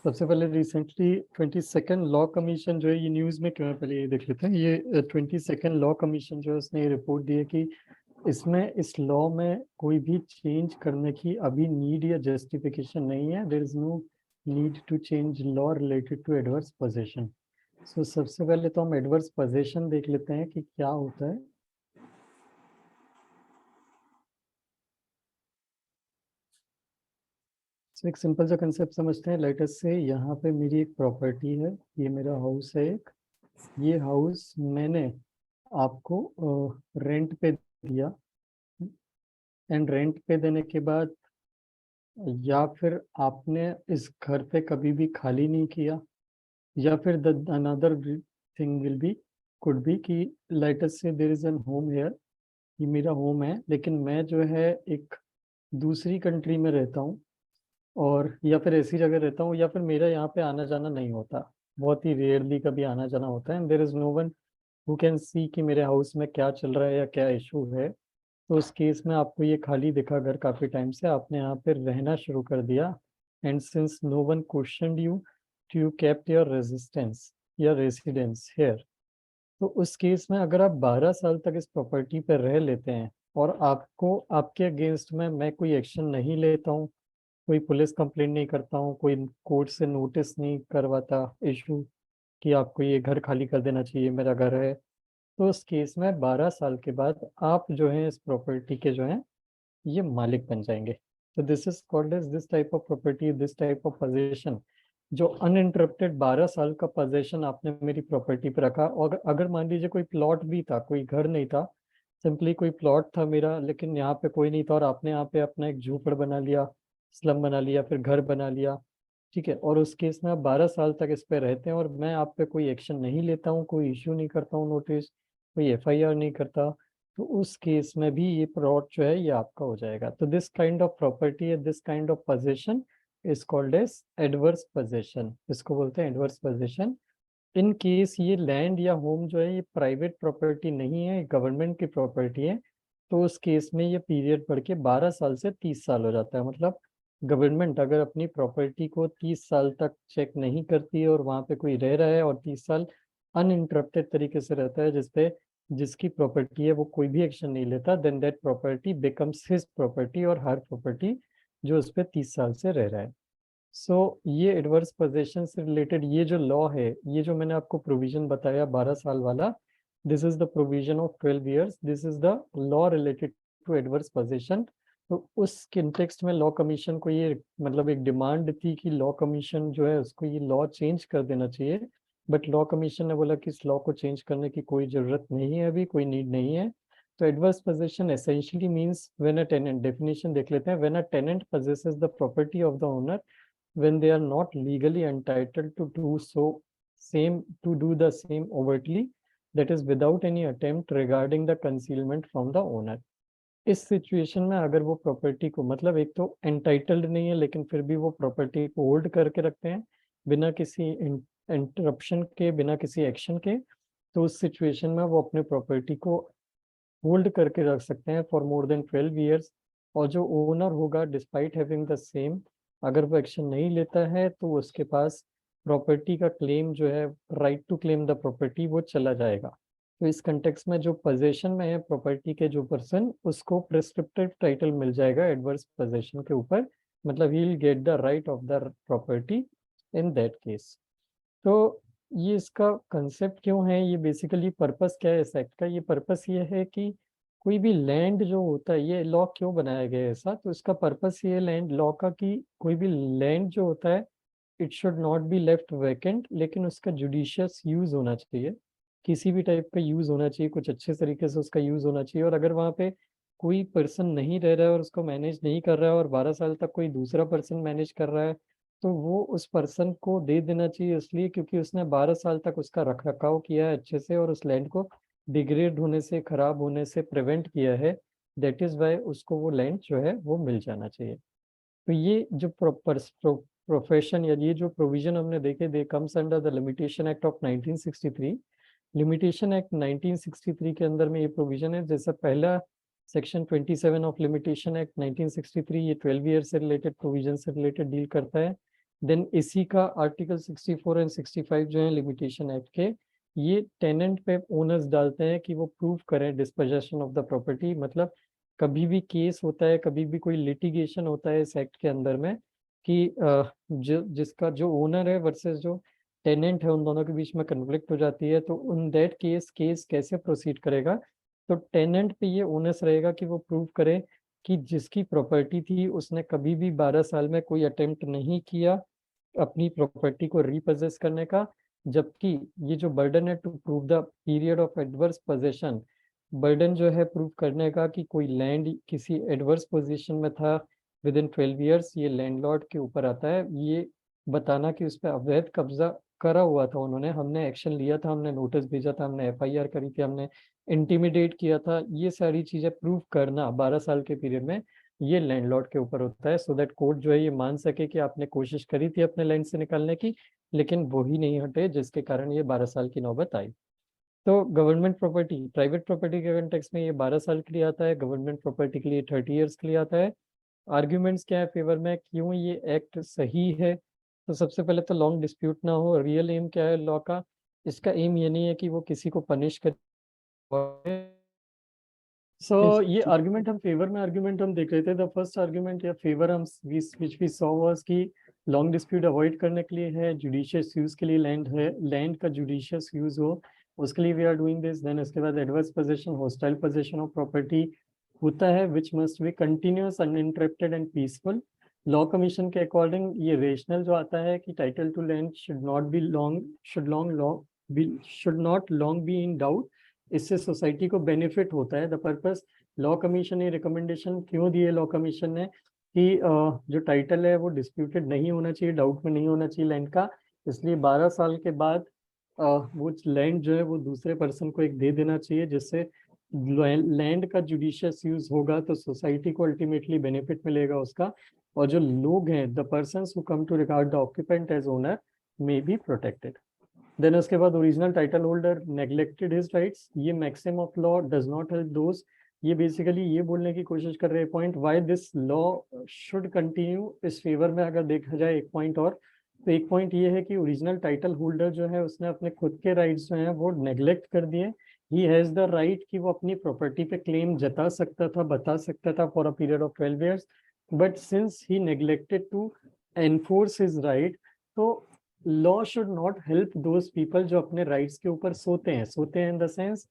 सबसे पहले recently 22nd law commission जो है ये न्यूज़ में क्यों है, पहले ये देख लेते हैं। ये 22nd लॉ कमीशन जो है उसने ये रिपोर्ट दी है कि इसमें इस लॉ में कोई भी चेंज करने की अभी नीड या जस्टिफिकेशन नहीं है। There is no need to change law related to adverse position. So सबसे पहले तो हम एडवर्स पोजीशन देख लेते हैं कि क्या होता है। एक सिंपल सा कंसेप्ट समझते हैं। लेट अस से यहाँ पे मेरी एक प्रॉपर्टी है, ये मेरा हाउस है एक। ये हाउस मैंने आपको रेंट पे दिया, एंड रेंट पे देने के बाद या फिर आपने इस घर पे कभी भी खाली नहीं किया, या फिर the another thing will be could be कि let us say there is an home here, ये मेरा होम है लेकिन मैं जो है एक दूसरी कंट्री में रहता हूँ, और या फिर ऐसी जगह रहता हूँ, या फिर मेरा यहाँ पे आना जाना नहीं होता, बहुत ही रेयरली कभी आना जाना होता है। And there is no one who can see कि मेरे हाउस में क्या चल रहा है या क्या इशू है। तो उस केस में आपको ये खाली दिखा घर काफ़ी टाइम से, आपने यहाँ पे रहना शुरू कर दिया, and since no one questioned you to you kept your resistance या रेसिडेंस हेयर। तो उस केस में अगर आप 12 साल तक इस प्रॉपर्टी पर रह लेते हैं और आपको आपके अगेंस्ट में मैं कोई एक्शन नहीं लेता हूँ, कोई पुलिस कंप्लेंट नहीं करता हूँ, कोई कोर्ट से नोटिस नहीं करवाता इशू कि आपको ये घर खाली कर देना चाहिए, मेरा घर है, तो उस केस में 12 साल के बाद आप जो है इस प्रॉपर्टी के जो है ये मालिक बन जाएंगे। तो this is called as this type of property, this type of position, जो अनइंटरप्टेड 12 साल का पोजीशन आपने मेरी प्रॉपर्टी पे रखा। और अगर मान लीजिए कोई प्लॉट भी था, कोई घर नहीं था, सिंपली कोई प्लॉट था मेरा, लेकिन यहाँ पे कोई नहीं था और आपने यहाँ पे अपना एक झूपड़ बना लिया, स्लम बना लिया, फिर घर बना लिया, ठीक है, और उस केस में आप 12 साल तक इस पे रहते हैं और मैं आप पे कोई एक्शन नहीं लेता हूँ, कोई इश्यू नहीं करता हूँ नोटिस, कोई एफआईआर नहीं करता, तो उस केस में भी ये प्लॉट जो है ये आपका हो जाएगा। तो दिस काइंड ऑफ प्रॉपर्टी है, this kind of position is called as adverse position. इसको बोलते हैं एडवर्स पोजीशन। इन केस ये लैंड या होम जो है ये प्राइवेट प्रॉपर्टी नहीं है, गवर्नमेंट की प्रॉपर्टी है, तो उस केस में ये पीरियड बढ़ के 12 साल से 30 साल हो जाता है। मतलब गवर्नमेंट अगर अपनी प्रॉपर्टी को 30 साल तक चेक नहीं करती है और वहाँ पे कोई रह रहा है और 30 साल अनइंटरप्टेड तरीके से रहता है, जिसपे जिसकी प्रॉपर्टी है वो कोई भी एक्शन नहीं लेता, then that property becomes his property, और हर प्रॉपर्टी जो उस पर 30 साल से रह रहा है। सो ये एडवर्स पोजेशन से रिलेटेड ये जो लॉ है, ये जो मैंने आपको प्रोविजन बताया 12 साल वाला, this is the provision of 12 years, this is the law related to adverse possession. तो उस कंटेक्स्ट में लॉ कमीशन को ये मतलब एक डिमांड थी कि लॉ कमीशन जो है उसको ये लॉ चेंज कर देना चाहिए, बट लॉ कमीशन ने बोला कि इस लॉ को चेंज करने की कोई ज़रूरत नहीं है, अभी कोई नीड नहीं है। तो adverse possession essentially means when a tenant, definition देख लेते हैं, when a tenant possesses the property of the owner when they are not legally entitled to do so same to do the same overtly, that is without any attempt regarding the concealment from the owner। इस situation में अगर वो property को मतलब एक तो entitled नहीं है लेकिन फिर भी वो प्रॉपर्टी को होल्ड करके रखते हैं बिना किसी इंटरप्शन के, बिना किसी एक्शन के, तो उस सिचुएशन में वो अपने प्रॉपर्टी को होल्ड करके रख सकते हैं फॉर मोर देन 12 ईयर्स। और जो ओनर होगा डिस्पाइट हैविंग द सेम, अगर वो एक्शन नहीं लेता है तो उसके पास प्रॉपर्टी का क्लेम जो है, right to claim the property, वो चला जाएगा। तो इस कंटेक्स में जो पोजेशन में है प्रॉपर्टी के जो पर्सन, उसको प्रेस्क्रिप्टिव टाइटल मिल जाएगा एडवर्स पोजेशन के ऊपर, मतलब he will get the right of the property in that case. तो ये इसका कंसेप्ट क्यों है, ये बेसिकली पर्पस क्या है इस एक्ट का, ये पर्पस ये है कि कोई भी लैंड जो होता है, ये लॉ क्यों बनाया गया है ऐसा, तो इसका पर्पस ये लैंड लॉ का कि कोई भी लैंड जो होता है it should not be left vacant, लेकिन उसका जुडिशियस यूज होना चाहिए, किसी भी टाइप का यूज होना चाहिए, कुछ अच्छे तरीके से उसका यूज होना चाहिए। और अगर वहाँ पे कोई पर्सन नहीं रह रहा है और उसको मैनेज नहीं कर रहा है और 12 साल तक कोई दूसरा पर्सन मैनेज कर रहा है, तो वो उस पर्सन को दे देना चाहिए, इसलिए क्योंकि उसने 12 साल तक उसका रख रखाव किया है अच्छे से और उस लैंड को डिग्रेड होने से, खराब होने से प्रिवेंट किया है। दैट इज वाई उसको वो लैंड जो है वो मिल जाना चाहिए। तो ये जो प्रोफेशन या ये जो प्रोविजन हमने देखे, they comes under the limitation act of 1963। Limitation act 1963 के अंदर में ये प्रोविजन है, जैसा पहला सेक्शन 27 ऑफ लिमिटेशन एक्ट 1963 ये 12 ईयर से रिलेटेड प्रोविजन से रिलेटेड डील करता है। देन इसी का आर्टिकल 64 एंड 65 जो है लिमिटेशन एक्ट के, ये टेनेंट पे ओनर्स डालते हैं कि वो प्रूव करें डिस्पोजेशन ऑफ द प्रॉपर्टी। मतलब कभी भी केस होता है, कभी भी कोई लिटिगेशन होता है इस एक्ट के अंदर में कि जिसका जो ओनर है वर्सेस जो टेनेंट है, उन दोनों के बीच में कन्फ्लिक्ट हो जाती है, तो उन दैट केस कैसे प्रोसीड करेगा, तो टेनेंट पे ये ओनस रहेगा कि वो प्रूव करे कि जिसकी प्रॉपर्टी थी उसने कभी भी 12 साल में कोई अटेम्प्ट नहीं किया अपनी प्रॉपर्टी को रीपोजेस करने का। जबकि ये जो बर्डन है to prove the period of adverse possession, burden जो है प्रूव करने का कि कोई लैंड किसी एडवर्स पोजीशन में था विद इन 12 ईयर्स, ये लैंडलॉर्ड के ऊपर आता है। ये बताना कि उस पर अवैध कब्जा करा हुआ था उन्होंने, हमने एक्शन लिया था, हमने नोटिस भेजा था, हमने एफआईआर करी थी, हमने इंटिमिडेट किया था, ये सारी चीजें प्रूव करना 12 साल के पीरियड में ये लैंडलॉर्ड के ऊपर होता है, सो दैट कोर्ट जो है ये मान सके कि आपने कोशिश करी थी अपने लैंड से निकालने की, लेकिन वो ही नहीं हटे, जिसके कारण ये 12 साल की नौबत आई। तो गवर्नमेंट प्रॉपर्टी, प्राइवेट प्रॉपर्टी के कंटेक्स में ये 12 साल के लिए आता है, गवर्नमेंट प्रॉपर्टी के लिए 30 ईयर्स के लिए आता है। आर्ग्यूमेंट्स क्या है फेवर में, क्यों ये एक्ट सही है? तो सबसे पहले तो लॉन्ग डिस्प्यूट ना हो। रियल एम क्या है लॉ का? इसका एम ये नहीं है कि वो किसी को पनिश करे। सो ये आर्गुमेंट हम फेवर में आर्गुमेंट हम देख रहे थे। द फर्स्ट आर्गुमेंट या फेवर हम विच वी सॉ वाज कि लॉन्ग डिस्प्यूट अवॉइड करने के लिए है, जुडिशियस यूज के लिए लैंड है, लैंड का जुडिशियस यूज हो उसके लिए we are doing this. Then उसके बाद adverse possession, hostile possession of property होता है which must be continuous, uninterrupted and peaceful. Law commission के अकॉर्डिंग ये रेशनल जो आता है कि title to land should not be long, should not long be in doubt. इससे सोसाइटी को बेनिफिट होता है। द पर्पस लॉ कमीशन ने रिकमेंडेशन क्यों दिए लॉ कमीशन ने कि जो टाइटल है वो डिस्प्यूटेड नहीं होना चाहिए, डाउट में नहीं होना चाहिए लैंड का, इसलिए 12 साल के बाद वो लैंड जो है वो दूसरे पर्सन को एक दे देना चाहिए, जिससे लैंड का जुडिशियस यूज होगा तो सोसाइटी को अल्टीमेटली बेनिफिट मिलेगा उसका, और जो लोग हैं the persons who come to regard the occupant as owner may be protected. Then उसके बाद original title holder neglected his rights, ये maxim of law does not help those. ये बेसिकली ये बोलने की कोशिश कर रहे हैं point why this law should continue इस फेवर में। अगर देखा जाए एक पॉइंट और, तो एक पॉइंट ये है कि ओरिजिनल टाइटल होल्डर जो है उसने अपने खुद के राइट्स जो हैं वो नेग्लेक्ट कर दिए। ही हैज द राइट कि वो अपनी प्रॉपर्टी पे क्लेम जता सकता था, बता सकता था for a period of 12 years, but since he neglected to enforce his right, तो law should not help those people जो अपने राइट्स के ऊपर सोते हैं in the sense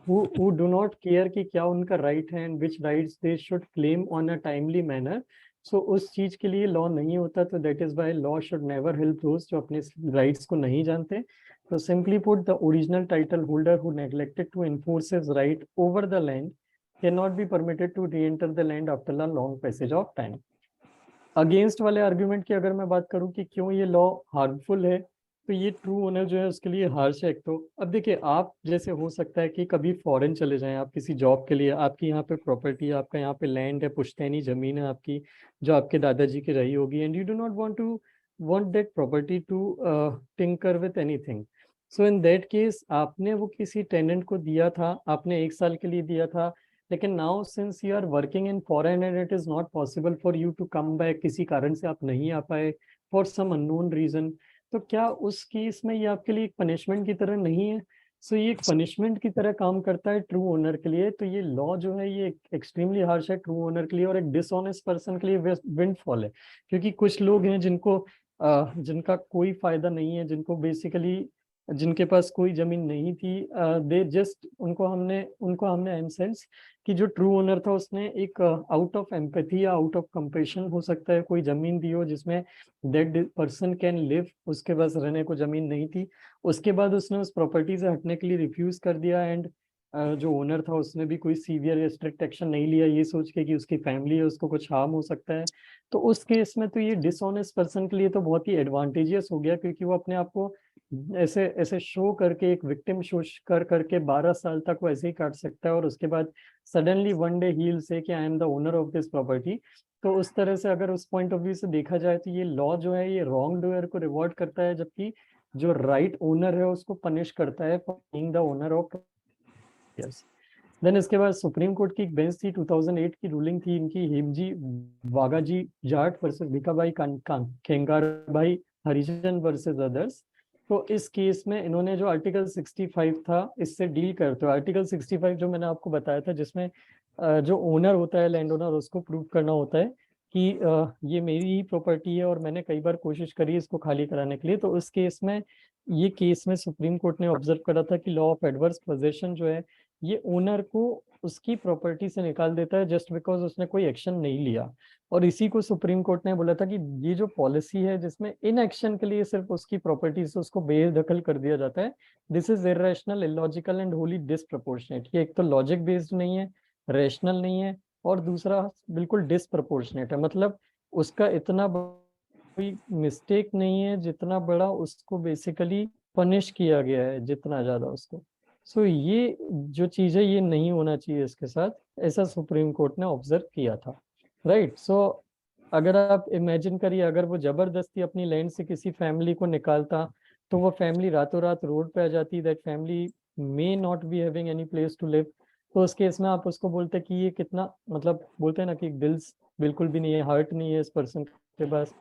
who do not care कि क्या उनका राइट है and which rights they should claim on a timely manner. So उस चीज के लिए लॉ नहीं होता, तो that is why law should never help those जो अपने राइट्स को नहीं जानते। तो simply put the original title holder who neglected to enforce his right over the land cannot be permitted to reenter the land after the long passage of time. Against वाले argument की अगर मैं बात करूं कि क्यों ये law harmful है, तो ये ट्रू ओनर जो है उसके लिए हार्श है। तो अब देखिए, आप जैसे हो सकता है कि कभी फॉरेन चले जाएं आप किसी जॉब के लिए, आपकी यहाँ पे प्रॉपर्टी, आपका यहाँ पे लैंड है, पुश्तैनी जमीन है आपकी जो आपके दादाजी की रही होगी, and you do not want that property to tinker with anything. So in that case आपने वो किसी टेनेंट को दिया था, आपने 1 साल के लिए दिया था, लेकिन now since you are working in foreign and it is not possible for you to come back, किसी कारण से आप नहीं आ पाए फॉर सम अननोन रीजन, तो क्या उस केस में ये आपके लिए एक पनिशमेंट की तरह नहीं है? सो ये एक पनिशमेंट की तरह काम करता है ट्रू ओनर के लिए। तो ये लॉ जो है ये एक्सट्रीमली हार्श है ट्रू ओनर के लिए, और एक डिसऑनेस्ट पर्सन के लिए विंडफॉल है। क्योंकि कुछ लोग हैं जिनको जिनका कोई फायदा नहीं है, जिनको बेसिकली जिनके पास कोई जमीन नहीं थी, दे जस्ट उनको हमने इन सेंस कि जो ट्रू ओनर था उसने एक आउट ऑफ एम्पैथी या आउट ऑफ कंपेशन हो सकता है कोई जमीन दी हो जिसमें दैट पर्सन कैन लिव, उसके पास रहने को जमीन नहीं थी, उसके बाद उसने उस प्रॉपर्टी से हटने के लिए रिफ्यूज कर दिया, एंड जो ओनर था उसने भी कोई सीवियर या स्ट्रिक्ट एक्शन नहीं लिया ये सोच के कि उसकी फैमिली है उसको कुछ हार्म हो सकता है। तो उस केस में तो ये डिसऑनेस्ट पर्सन के लिए तो बहुत ही एडवांटेजियस हो गया, क्योंकि वो अपने आप को ऐसे ऐसे शो करके एक विक्टिम शो कर करके 12 साल तक वो ऐसे ही काट सकता है, और उसके बाद suddenly one day he will say कि I am the owner of this property. तो उस तरह से अगर उस पॉइंट ऑफ व्यू से देखा जाए तो ये लॉ जो है ये रॉन्ग डूअर को रिवॉर्ड करता है, जबकि जो राइट ओनर है उसको पनिश करता है for being the owner of. देन इसके बाद सुप्रीम कोर्ट की एक बेंच थी, 2008 की रूलिंग थी इनकी, हेमजी वागाजी जाट वर्सेस भिकाबाई खेंगारभाई हरिजन वर्सेस अदर्स। तो इस केस में इन्होंने जो आर्टिकल 65 था इससे डील करते हुए, आर्टिकल 65 जो मैंने आपको बताया था जिसमें जो ओनर होता है, लैंड ओनर, उसको प्रूव करना होता है कि ये मेरी ही प्रॉपर्टी है और मैंने कई बार कोशिश करी इसको खाली कराने के लिए। तो उस केस में, ये केस में सुप्रीम कोर्ट ने ऑब्जर्व करा था कि लॉ ऑफ एडवर्स पोजेशन जो है ये ओनर को उसकी प्रॉपर्टी से निकाल देता है जस्ट बिकॉज उसने कोई एक्शन नहीं लिया। और इसी को सुप्रीम कोर्ट ने बोला था कि ये जो पॉलिसी है जिसमें इन एक्शन के लिए सिर्फ उसकी प्रॉपर्टी से उसको बेदखल कर दिया जाता है, this is irrational, illogical and Holi disproportionate. ये एक तो लॉजिक बेस्ड नहीं है, रैशनल नहीं है, और दूसरा बिल्कुल डिसप्रपोर्शनेट है। मतलब उसका इतना कोई मिस्टेक नहीं है जितना बड़ा उसको बेसिकली पनिश किया गया है, जितना ज्यादा उसको। सो ये जो चीज है ये नहीं होना चाहिए इसके साथ, ऐसा सुप्रीम कोर्ट ने ऑब्जर्व किया था, राइट। सो अगर आप इमेजिन करिए, अगर वो जबरदस्ती अपनी लैंड से किसी फैमिली को निकालता तो वो फैमिली रातों रात रोड पे आ जाती, that family may not be having any place to live. तो उस केस में आप उसको बोलते कि ये कितना, मतलब बोलते हैं ना कि दिल बिल्कुल भी नहीं है, हार्ट नहीं है इस पर्सन के पास।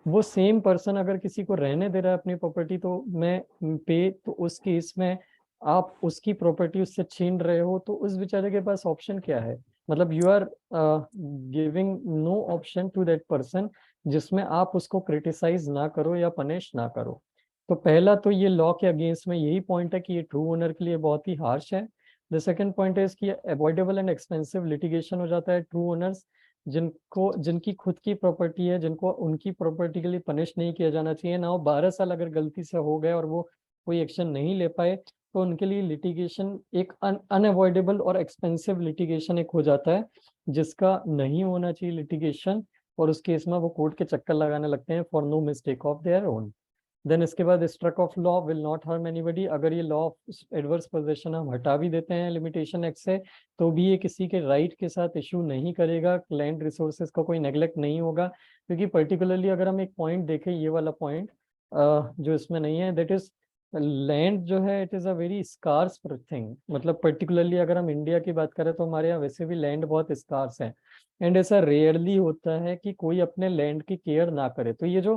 वो सेम पर्सन अगर किसी को रहने दे रहा है अपनी प्रॉपर्टी तो मैं पे, तो उस केस में आप उसकी प्रॉपर्टी उससे छीन रहे हो, तो उस बेचारे के पास ऑप्शन क्या है? मतलब you are giving no option to that person जिसमें आप उसको क्रिटिसाइज ना करो या पनिश ना करो। तो पहला तो ये लॉ के अगेंस्ट में यही पॉइंट है कि ये ट्रू ओनर के लिए बहुत ही हार्श है। द सेकंड पॉइंट है इसकी अवॉइडेबल एंड एक्सपेंसिव लिटिगेशन हो जाता है। ट्रू ओनर्स जिनकी खुद की प्रॉपर्टी है, जिनको उनकी प्रॉपर्टी के लिए पनिश नहीं किया जाना चाहिए ना, वो 12 साल अगर गलती से हो गए और वो कोई एक्शन नहीं ले पाए तो उनके लिए लिटिगेशन एक अनअवॉइडेबल और एक्सपेंसिव लिटिगेशन एक हो जाता है, जिसका नहीं होना चाहिए लिटिगेशन। और उस केस में वो कोर्ट के चक्कर लगाने लगते हैं for no mistake of their own. Then इसके बाद struck off law will not harm anybody. अगर ये लॉ ऑफ एडवर्स पोजेशन हम हटा भी देते हैं लिमिटेशन एक्ट से, तो भी ये किसी के राइट के साथ इशू नहीं करेगा, लैंड रिसोर्सेज का कोई नेग्लेक्ट नहीं होगा। क्योंकि पर्टिकुलरली अगर हम एक पॉइंट देखें, ये वाला पॉइंट जो इसमें नहीं है, दैट इज लैंड जो है it is a very scarce thing. मतलब पर्टिकुलरली अगर हम इंडिया की बात करें तो हमारे यहाँ वैसे भी लैंड बहुत स्कार्स है, एंड ऐसा रेयरली होता है कि कोई अपने लैंड की केयर ना करे। तो ये जो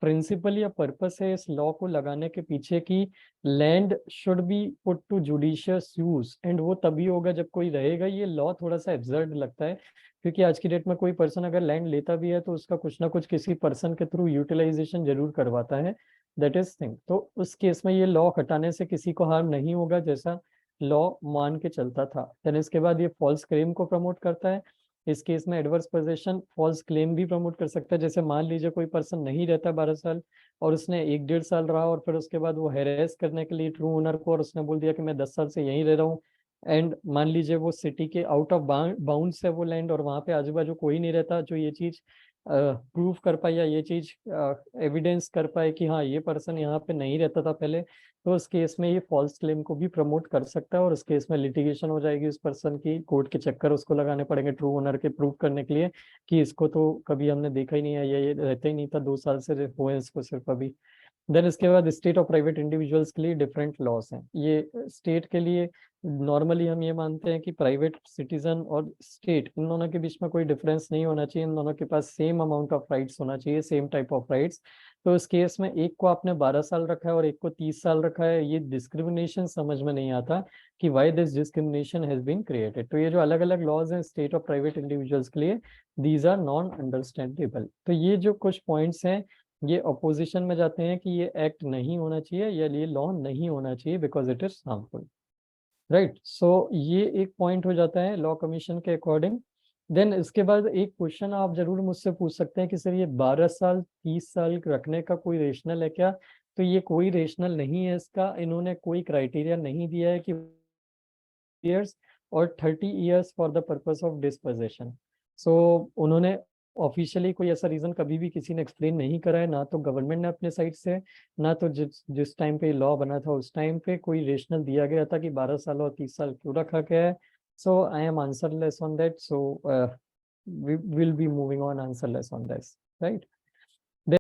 प्रिंसिपल या पर्पस है इस लॉ को लगाने के पीछे की, land should be put to judicious use, and वो तभी होगा जब कोई रहेगा। ये लॉ थोड़ा सा एब्सर्ड लगता है क्योंकि आज की डेट में कोई पर्सन अगर लैंड लेता भी है तो उसका कुछ ना कुछ किसी पर्सन के थ्रू यूटिलाइजेशन जरूर करवाता है, दैट इज थिंग। तो उस केस में ये लॉ हटाने से किसी को हार्म नहीं होगा, जैसा लॉ मान के चलता था। देन इसके बाद ये फॉल्स क्लेम को प्रमोट करता है। इस केस में एडवर्स पोजेशन फॉल्स क्लेम भी प्रमोट कर सकता है। जैसे मान लीजिए कोई पर्सन नहीं रहता 12 साल और उसने 1-1.5 साल रहा और फिर उसके बाद वो हैरेस करने के लिए ट्रू ओनर को, और उसने बोल दिया कि मैं 10 साल से यहीं रह रहा हूँ, एंड मान लीजिए वो सिटी के आउट ऑफ बाउंड्स है वो लैंड और वहां पे आजू बाजू कोई नहीं रहता जो ये चीज प्रूव कर पाए या ये चीज एविडेंस कर पाए कि हाँ ये पर्सन यहाँ पे नहीं रहता था पहले, तो उस केस में ये फॉल्स क्लेम को भी प्रमोट कर सकता है और उस केस में लिटिगेशन हो जाएगी उस पर्सन की, कोर्ट के चक्कर उसको लगाने पड़ेंगे ट्रू ओनर के प्रूव करने के लिए कि इसको तो कभी हमने देखा ही नहीं है, ये रहता ही नहीं था, 2 साल से हुए इसको सिर्फ अभी। देन इसके बाद स्टेट और प्राइवेट इंडिविजुअल्स के लिए डिफरेंट लॉस हैं। ये स्टेट के लिए नॉर्मली हम ये मानते हैं कि प्राइवेट सिटीजन और स्टेट इन दोनों के बीच में कोई डिफरेंस नहीं होना चाहिए, इन दोनों के पास सेम अमाउंट ऑफ राइट्स होना चाहिए, सेम टाइप ऑफ राइट्स। तो इस केस में एक को आपने 12 साल रखा है और एक को 30 साल रखा है, ये डिस्क्रिमिनेशन समझ में नहीं आता कि why this discrimination has been created. तो ये जो अलग अलग लॉज हैं स्टेट और प्राइवेट इंडिविजुअल्स के लिए, दीज आर नॉन अंडरस्टैंडेबल। तो ये जो कुछ पॉइंट्स हैं ये अपोजिशन में जाते हैं कि ये एक्ट नहीं होना चाहिए या ये लॉ नहीं होना चाहिए because it is harmful, right. So ये एक पॉइंट हो जाता है लॉ कमीशन के अकॉर्डिंग। देन इसके बाद एक क्वेश्चन आप जरूर मुझसे पूछ सकते हैं कि सर ये 12 साल 30 साल रखने का कोई रेशनल है क्या? तो ये कोई रेशनल नहीं है इसका, इन्होंने कोई क्राइटेरिया नहीं दिया है कि ईयर्स और 30 years for the purpose of disposition. So उन्होंने ऑफिशियली कोई ऐसा रीजन कभी भी किसी ने एक्सप्लेन नहीं करा है, ना तो गवर्नमेंट ने अपने साइड से, ना तो जिस जिस टाइम पे लॉ बना था उस टाइम पे कोई रेशनल दिया गया था कि 12 साल और 30 साल क्यों रखा गया है। So I am answerless on that, so we will be moving on answerless on this, right.